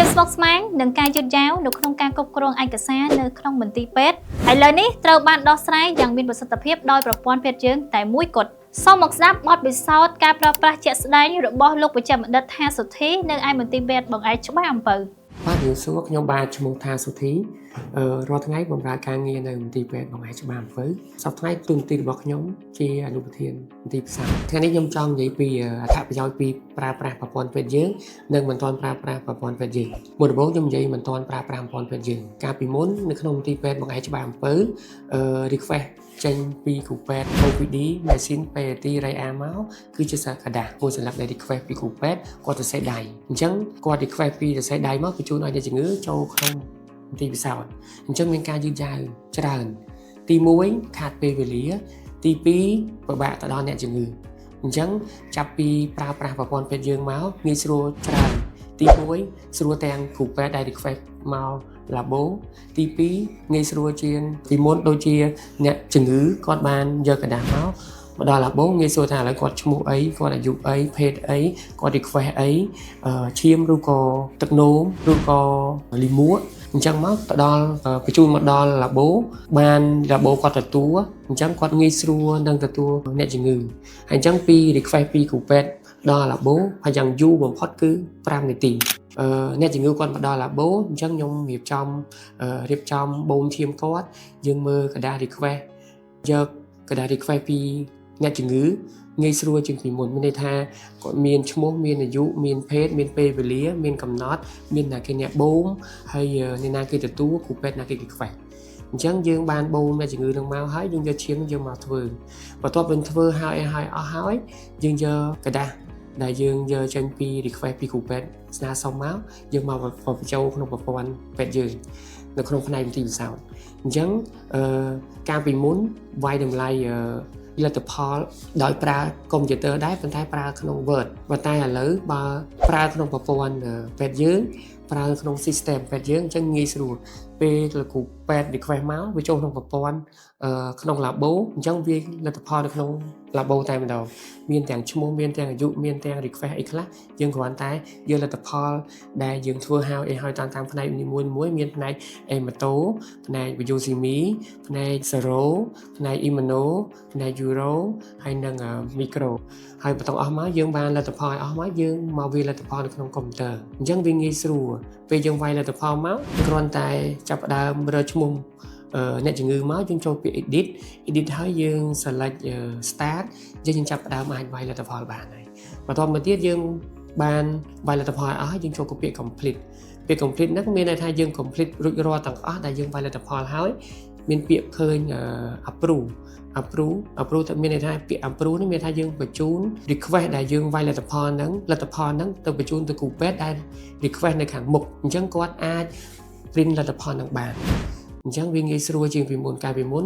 ភាពស្មុគស្មាញនិងការយឺតយ៉ាវនៅក្នុងការគ្រប់គ្រងឯកសារនៅក្នុងមន្ទីរពេទ្យឥឡូវនេះត្រូវបានដោះស្រាយយ៉ាងមានប្រសិទ្ធភាពដោយប្រព័ន្ធពេទ្យយើងតែមួយគត់សូមមកស្ដាប់បទពិសោធន៍ការប្រើប្រាស់ជាក់ស្ដែងរបស់លោកវិជ្ជបណ្ឌិតថាសុធីនៅឯមន្ទីរពេទ្យបង្អែកច្បារអំពៅបាទយើងសួរខ្ញុំបាទឈ្មោះថាសុធីរាល់ថ្ងៃបម្រើការងារនៅមន្ទីរពេទ្យបង្អែកច្បារអំពៅសប្តាហ៍ទូនទីរបស់ខ្ញុំជាអនុប្រធានមន្ទីរផ្សារថ្ងៃនេះខ្ញុំចង់និយាយពីអត្ថប្រយោជន៍ពីប្រើប្រាស់ប្រព័ន្ធពេទ្យយើងនិងមិនទាន់ប្រើប្រាស់ប្រព័ន្ធពេទ្យយើងមុនដំបូងខ្ញុំនិយាយមិនទាន់ប្រើប្រាស់ប្រព័ន្ធពេទ្យយើងកាលពីមុននៅក្នុងមន្ទីរពេទ្យបង្អែកច្បារអំពៅrequest ចេញពីគ្រូពេទ្យ OPD ម៉ាស៊ីន PAT រៃអាមកគឺជាសារกระดาษមួយសម្រាប់ដែល request ពីគ្រូពេទ្យគាត់ទៅសេដៃអញ្ចឹងគាត់ request ពីទៅសេដៃមកបញ្ជូនឲ្យអ្នកជំងឺចូលក្នុងមន្ទីរពិសោធន៍អញ្ចឹងមានការយឺតយ៉ាវច្រើនទី1ខាតពេលវេលាទី2ពិបាកទៅដល់អ្នកជំងឺអញ្ចឹងចាប់ពីប្រើប្រាស់ប្រព័ន្ធពេទ្យយើងមកងាយស្រួលច្រើនទី1ស្រួលទាំងគ្រូពេទ្យដែល request មក labo ទី2ងាយស្រួលជាងពីមុនដូចជាអ្នកជំងឺគាត់បានយកกระดาษមកដល់ labo ងាយស្រួលថាឥឡូវគាត់ឈ្មោះអីគាត់អាយុអីភេទអីគាត់ request អីឈាមឬក៏ទឹកនោមឬក៏លីមួកអញ្ចឹងមកទៅដល់បញ្ជូនមកដល់ labo បាន labo គាត់ទទួលអញ្ចឹងគាត់ងាយស្រួលនឹងទទួលអ្នកជំងឺហើយអញ្ចឹងពី request ពីគ្រូពេទ្យដល់ labo ហើយយ៉ាងយូរបំផុតគឺ5នាទីអ្នកជំងឺគាត់មកដល់ labo អញ្ចឹងខ្ញុំរៀបចំបូមឈាមគាត់យើងមើលกระดาษ request យកกระดาษ request ពីអ្នកជំងឺងាយស្រួលជាងពីមុនមានន័យថាគាត់មានឈ្មោះមានអាយុមានភេទមានពេលវេលាមានកំណត់មានអ្នកគេអ្នកបូមហើយអ្នកណាគេទទួលគ្រូពេទ្យណាគេ request អញ្ចឹងយើងបានបូមអ្នកជំងឺនឹងមកហើយយើងយកឈាមយើងមកធ្វើបន្ទាប់ពីធ្វើហើយអស់ហើយយើងយកกระดาษដែលយើងយកចេញពី request ពីគ្រូពេទ្យស្នើសុំមកយើងមកបញ្ចូលក្នុងប្រព័ន្ធពេទ្យយើងនៅក្នុងផ្នែកមន្ទីរពិសោធន៍អញ្ចឹងកាលពីមុនវាយតម្លៃលទ្ធផលដោយប្រើកុំព្យូទ័រដែរប៉ុន្តែប្រើក្នុង Word ប៉ុន្តែឥឡូវបើប្រើក្នុងប្រព័ន្ធពេទ្យយើងប្រើក្នុង system ពេទ្យយើងអញ្ចឹងងាយស្រួលពេលលោកគ្រូពេទ្យ request មកវាចូលក្នុងប្រព័ន្ធក្នុង labo អញ្ចឹងវាលទ្ធផលនៅក្នុង labo តែម្ដងមានទាំងឈ្មោះមានទាំងអាយុមានទាំង request អីខ្លះយើងគ្រាន់តែយកលទ្ធផលដែលយើងធ្វើហើយតាមផ្នែកនីមួយៗមានផ្នែក Hemato ផ្នែក Biochemie ផ្នែក Sero ផ្នែក Immuno ផ្នែក Uro ហើយនិង Micro ហើយបន្តអស់មកយើងបានលទ្ធផលឲ្យអស់មកយើងមកវាលទ្ធផលនៅក្នុងកុំព្យូទ័រអញ្ចឹងវាងាយស្រួលពេលយើងវាយលទ្ធផលមកគ្រាន់តែចាប់ផ្ដើមរើឈ្មោះអ្នកជំងឺមកយើងចូលពាក្យ edit ហើយយើង select start យើងចាប់ផ្ដើមអាចវាយលទ្ធផលបានហើយបន្តមកទៀតយើងបានវាយលទ្ធផលអស់ហើយយើងចូលពាក្យ complete ពាក្យ complete ហ្នឹងមានន័យថាយើង complete រួចរាល់ទាំងអស់ដែលយើងវាយលទ្ធផលហើយមានពាក្យឃើញ approve ទៅមានន័យថាពាក្យ approve នេះមានថាយើងបញ្ជូន request ដែលយើងវាយលទ្ធផលហ្នឹងទៅបញ្ជូនទៅគ្រូពេទ្យដែល request នៅខាងមុខអញ្ចឹងគាត់អាច print លទ្ធផលហ្នឹងបានអញ្ចឹងវាងាយស្រួលជាងពីមុនកាលពីមុន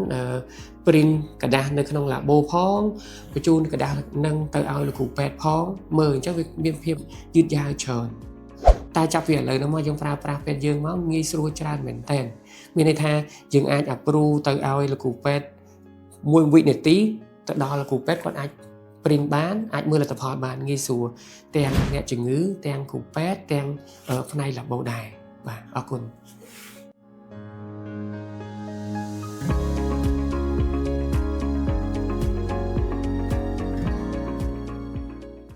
print กระดาษនៅក្នុង labo ផងបញ្ជូនកระดาษនឹងទៅឲ្យលោកគ្រូពេទ្យផងមើលអញ្ចឹងវាមានភាពយឺតយ៉ាវច្រើនតែចាប់ពីឥឡូវហ្នឹងមកយើងប្រើប្រាស់ពេទ្យយើងមកងាយស្រួលច្រើនមែនតើមានន័យថាយើងអាច approve ទៅឲ្យលោកគ្រូពេទ្យ1វិនាទីទៅដល់លោកគ្រូពេទ្យគាត់អាច print បានអាចមើលលទ្ធផលបានងាយស្រួលទាំងអ្នកជំងឺទាំងគ្រូពេទ្យទាំងផ្នែក labo ដែរបាទអរគុណ